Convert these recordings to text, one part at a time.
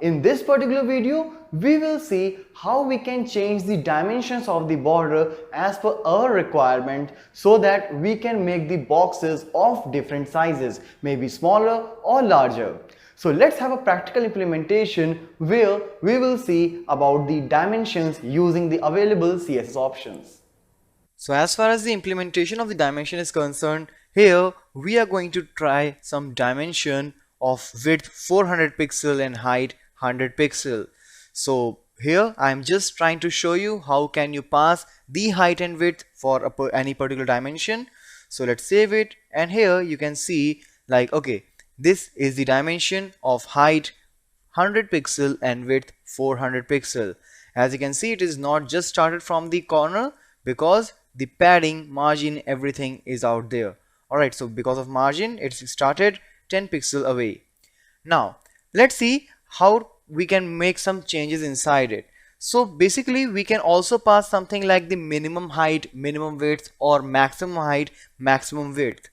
In this particular video, we will see how we can change the dimensions of the border as per our requirement so that we can make the boxes of different sizes, maybe smaller or larger. So let's have a practical implementation where we will see about the dimensions using the available CSS options. So as far as the implementation of the dimension is concerned, here we are going to try some dimension of width 400 pixel and height 100 pixel. So here I am just trying to show you how can you pass the height and width for any particular dimension. So let's save it, and here you can see like, okay, this is the dimension of height 100 pixel and width 400 pixel. As you can see, it is not just started from the corner because the padding, margin, everything is out there. Alright, so because of margin, it's started 10 pixel away. Now let's see how we can make some changes inside it. So basically we can also pass something like the minimum height, minimum width, or maximum height, maximum width.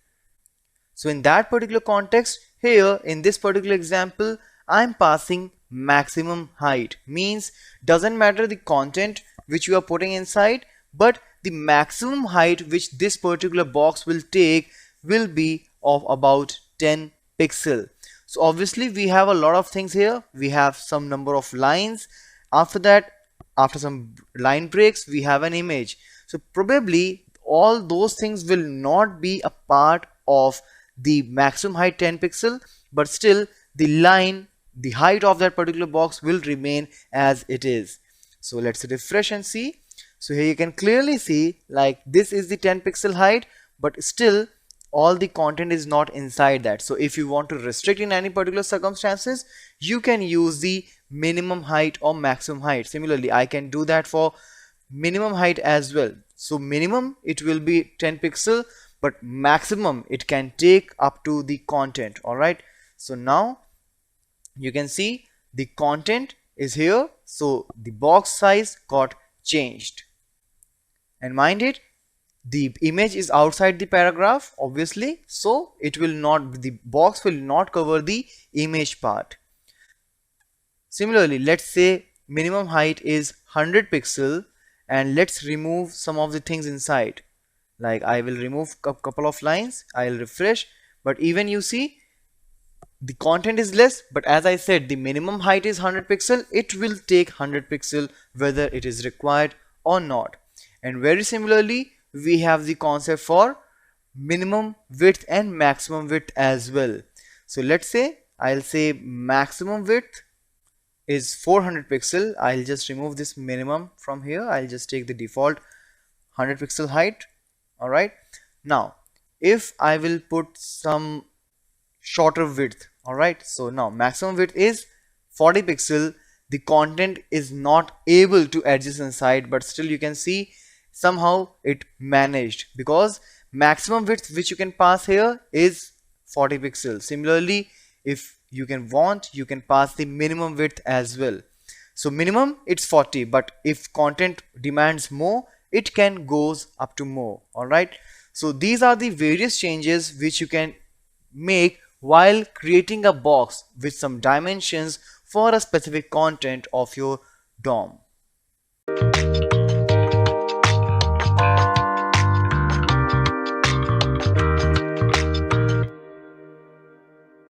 So in that particular context, here in this particular example, I'm passing maximum height. Means doesn't matter the content which you are putting inside, but the maximum height which this particular box will take will be of about 10 pixel. So obviously we have a lot of things here. We have some number of lines. After that, after some line breaks, we have an image. So probably all those things will not be a part of the maximum height 10 pixel, but still the line, the height of that particular box will remain as it is. So let's refresh and see. So here you can clearly see like this is the 10 pixel height, but still all the content is not inside that. So if you want to restrict in any particular circumstances, you can use the minimum height or maximum height. Similarly, I can do that for minimum height as well. So minimum it will be 10 pixel, but maximum it can take up to the content. Alright, so now you can see the content is here, so the box size got changed. And mind it, the image is outside the paragraph obviously, so it will not, the box will not cover the image part. Similarly, let's say minimum height is 100 pixel, and let's remove some of the things inside. Like I will remove a couple of lines, I'll refresh, but even you see the content is less, but as I said, the minimum height is 100 pixel. It will take 100 pixel whether it is required or not. And very similarly, we have the concept for minimum width and maximum width as well. So let's say I'll say maximum width is 400 pixel. I'll just remove this minimum from here. I'll just take the default 100 pixel height. Alright, now if I will put some shorter width, alright, so now maximum width is 40 pixel. The content is not able to adjust inside, but still you can see somehow it managed because maximum width which you can pass here is 40 pixels. Similarly, if you can want, you can pass the minimum width as well. So minimum it's 40, but if content demands more, it can goes up to more. Alright, so these are the various changes which you can make while creating a box with some dimensions for a specific content of your DOM.